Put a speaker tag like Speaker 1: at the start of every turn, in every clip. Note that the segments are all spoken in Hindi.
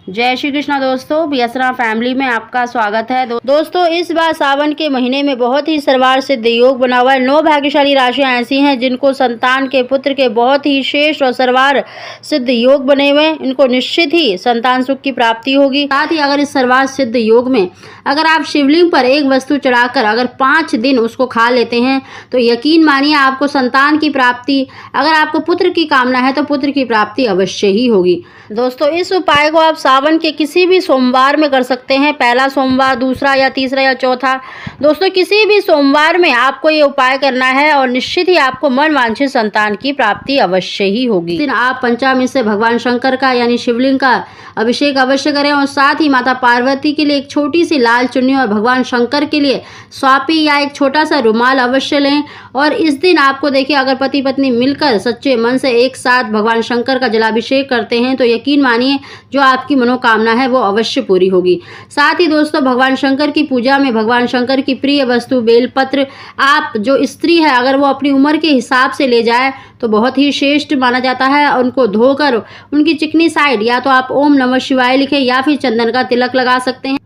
Speaker 1: जय श्री कृष्णा दोस्तों, बियसरा फैमिली में आपका स्वागत है। दोस्तों, इस बार सावन के महीने में बहुत ही सर्वार्थ सिद्ध योग बना हुआ है। 9 भाग्यशाली राशियां ऐसी हैं जिनको संतान के पुत्र के बहुत ही श्रेष्ठ और सर्वार्थ सिद्ध योग बने हुए हैं। इनको निश्चित ही संतान सुख की प्राप्ति होगी। साथ ही अगर इस सर्वार्थ सिद्ध योग में अगर आप शिवलिंग पर एक वस्तु चढ़ाकर अगर 5 दिन उसको खा लेते हैं तो यकीन मानिए आपको संतान की प्राप्ति, अगर आपको पुत्र की कामना है तो पुत्र की प्राप्ति अवश्य ही होगी। दोस्तों, इस उपाय को आप सावन के किसी भी सोमवार में कर सकते हैं। पहला सोमवार, दूसरा या तीसरा या चौथा। दोस्तों, किसी भी सोमवार में आपको ये उपाय करना है और निश्चित ही आपको मनवांछित संतान की प्राप्ति अवश्य ही होगी। इस दिन आप पंचामृत से भगवान शंकर का यानी शिवलिंग का अभिषेक अवश्य करें और साथ ही माता पार्वती के लिए एक छोटी सी लाल चुन्नी और भगवान शंकर के लिए स्वापी या एक छोटा सा रुमाल अवश्य लें। और इस दिन आपको देखिए, अगर पति पत्नी मिलकर सच्चे मन से एक साथ भगवान शंकर का जलाभिषेक करते हैं तो यकीन मानिए जो आपकी मनोकामना है वो अवश्य पूरी होगी। साथ ही दोस्तों, भगवान शंकर की पूजा में भगवान शंकर की प्रिय वस्तु बेलपत्र, आप जो स्त्री है अगर वो अपनी उम्र के हिसाब से ले जाए तो बहुत ही श्रेष्ठ माना जाता है। उनको धोकर उनकी चिकनी साइड या तो आप ओम नमः शिवाय लिखें या फिर चंदन का तिलक लगा सकते हैं।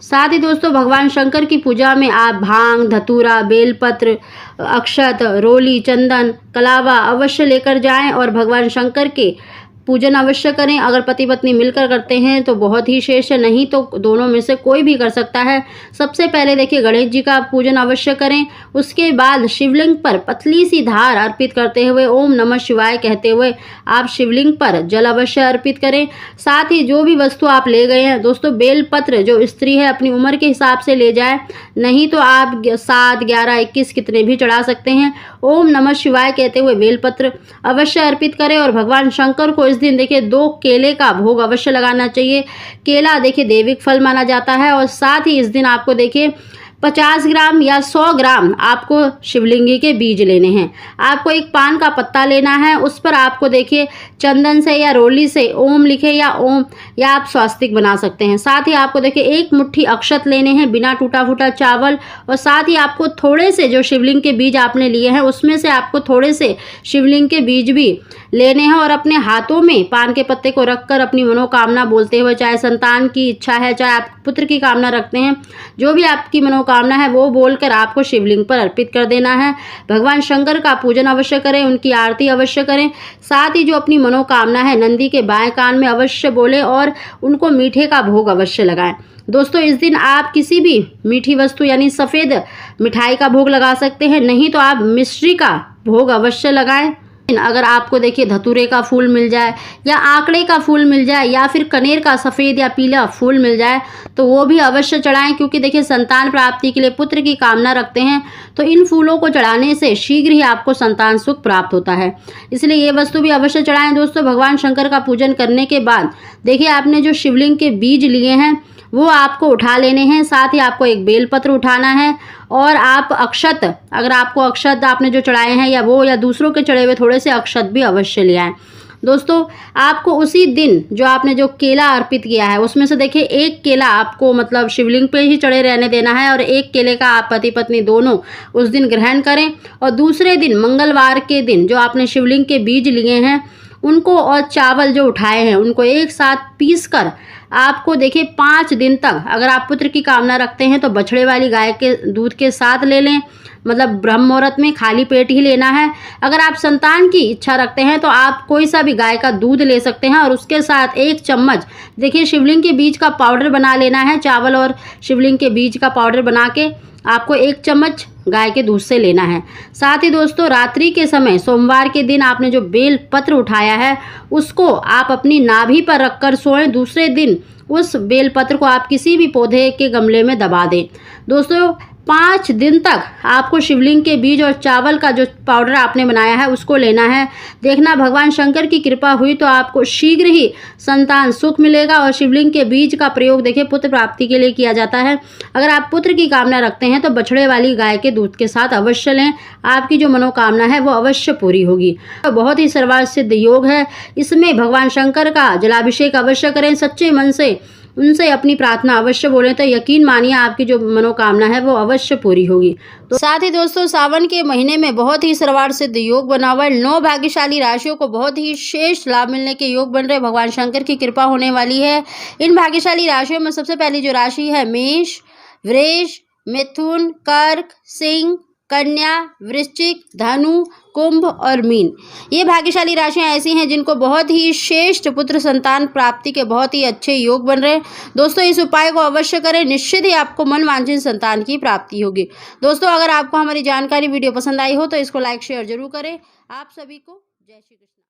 Speaker 1: साथ ही दोस्तों, भगवान शंकर की पूजा में आप भांग, धतूरा, बेलपत्र, अक्षत, रोली, चंदन, कलावा अवश्य लेकर जाएं और भगवान शंकर के पूजन अवश्य करें। अगर पति पत्नी मिलकर करते हैं तो बहुत ही श्रेष्ठ, नहीं तो दोनों में से कोई भी कर सकता है। सबसे पहले देखिए गणेश जी का पूजन अवश्य करें। उसके बाद शिवलिंग पर पतली सी धार अर्पित करते हुए ओम नमः शिवाय कहते हुए आप शिवलिंग पर जल अवश्य अर्पित करें। साथ ही जो भी वस्तु आप ले गए हैं दोस्तों, बेलपत्र जो स्त्री है अपनी उम्र के हिसाब से ले जाए, नहीं तो आप 7, 11, 21 कितने भी चढ़ा सकते हैं। ओम नमः शिवाय कहते हुए बेलपत्र अवश्य अर्पित करें और भगवान शंकर को दिन देखिए 2 केले का भोग अवश्य लगाना चाहिए। केला देखिए दैविक फल माना जाता है। और साथ ही इस दिन आपको देखिए 50 ग्राम या 100 ग्राम आपको शिवलिंगी के बीज लेने हैं। आपको एक पान का पत्ता लेना है, उस पर आपको देखिए चंदन से या रोली से ओम लिखे या ओम या आप स्वास्तिक बना सकते हैं। साथ ही आपको देखिए 1 मुट्ठी अक्षत लेने हैं बिना टूटा फूटा चावल। और साथ ही आपको थोड़े से जो शिवलिंग के बीज आपने लिए हैं उसमें से आपको थोड़े से शिवलिंग के बीज भी लेने हैं और अपने हाथों में पान के पत्ते को रखकर अपनी मनोकामना बोलते हुए, चाहे संतान की इच्छा है, चाहे आप पुत्र की कामना रखते हैं, जो भी आपकी मनोकामना है वो बोलकर आपको शिवलिंग पर अर्पित कर देना है। भगवान शंकर का पूजन अवश्य करें, उनकी आरती अवश्य करें। साथ ही जो अपनी मनोकामना है नंदी के बाएं कान में अवश्य बोले और उनको मीठे का भोग अवश्य लगाएं। दोस्तों, इस दिन आप किसी भी मीठी वस्तु यानी सफ़ेद मिठाई का भोग लगा सकते हैं, नहीं तो आप मिश्री का भोग अवश्य लगाएं। अगर आपको देखिए धतूरे का फूल मिल जाए या आंकड़े का फूल मिल जाए या फिर कनेर का सफ़ेद या पीला फूल मिल जाए तो वो भी अवश्य चढ़ाएं, क्योंकि देखिए संतान प्राप्ति के लिए पुत्र की कामना रखते हैं तो इन फूलों को चढ़ाने से शीघ्र ही आपको संतान सुख प्राप्त होता है, इसलिए ये वस्तु भी अवश्य चढ़ाएं। दोस्तों, भगवान शंकर का पूजन करने के बाद देखिए आपने जो शिवलिंग के बीज लिए हैं वो आपको उठा लेने हैं। साथ ही आपको एक बेलपत्र उठाना है और आप अक्षत, अगर आपको अक्षत आपने जो चढ़ाए हैं या वो या दूसरों के चढ़े हुए थोड़े से अक्षत भी अवश्य ले आएं। दोस्तों, आपको उसी दिन जो आपने जो केला अर्पित किया है उसमें से देखिए 1 केला आपको मतलब शिवलिंग पे ही चढ़े रहने देना है और 1 केले का आप पति पत्नी दोनों उस दिन ग्रहण करें। और दूसरे दिन मंगलवार के दिन जो आपने शिवलिंग के बीज लिए हैं उनको और चावल जो उठाए हैं उनको एक साथ पीस कर आपको देखिए 5 दिन तक, अगर आप पुत्र की कामना रखते हैं तो बछड़े वाली गाय के दूध के साथ ले लें, मतलब ब्रह्म मुहूर्त में खाली पेट ही लेना है। अगर आप संतान की इच्छा रखते हैं तो आप कोई सा भी गाय का दूध ले सकते हैं और उसके साथ 1 चम्मच देखिए शिवलिंग के बीज का पाउडर बना लेना है। चावल और शिवलिंग के बीज का पाउडर बना के आपको 1 चम्मच गाय के दूध से लेना है। साथ ही दोस्तों, रात्रि के समय सोमवार के दिन आपने जो बेल पत्र उठाया है उसको आप अपनी नाभि पर रखकर सोएं। दूसरे दिन उस बेल पत्र को आप किसी भी पौधे के गमले में दबा दें। दोस्तों, 5 दिन तक आपको शिवलिंग के बीज और चावल का जो पाउडर आपने बनाया है उसको लेना है। देखना भगवान शंकर की कृपा हुई तो आपको शीघ्र ही संतान सुख मिलेगा। और शिवलिंग के बीज का प्रयोग देखिए पुत्र प्राप्ति के लिए किया जाता है। अगर आप पुत्र की कामना रखते हैं तो बछड़े वाली गाय के दूध के साथ अवश्य लें, आपकी जो मनोकामना है वो अवश्य पूरी होगी। तो बहुत ही सर्वार्थ सिद्ध योग है, इसमें भगवान शंकर का जलाभिषेक अवश्य करें। सच्चे मन से उनसे अपनी प्रार्थना अवश्य बोलें, तो यकीन मानिए आपकी जो मनोकामना है वो अवश्य पूरी होगी। तो साथ ही दोस्तों, सावन के महीने में बहुत ही सर्वार्थ सिद्ध योग बना हुआ है। 9 भाग्यशाली राशियों को बहुत ही शेष लाभ मिलने के योग बन रहे, भगवान शंकर की कृपा होने वाली है। इन भाग्यशाली राशियों में सबसे पहली जो राशि है मेष, वृष, मिथुन, कर्क, सिंह, कन्या, वृश्चिक, धनु, कुंभ और मीन। ये भाग्यशाली राशियां ऐसी हैं जिनको बहुत ही श्रेष्ठ पुत्र संतान प्राप्ति के बहुत ही अच्छे योग बन रहे हैं। दोस्तों, इस उपाय को अवश्य करें, निश्चित ही आपको मन वांछित संतान की प्राप्ति होगी। दोस्तों, अगर आपको हमारी जानकारी वीडियो पसंद आई हो तो इसको लाइक शेयर जरूर करें। आप सभी को जय श्री कृष्ण।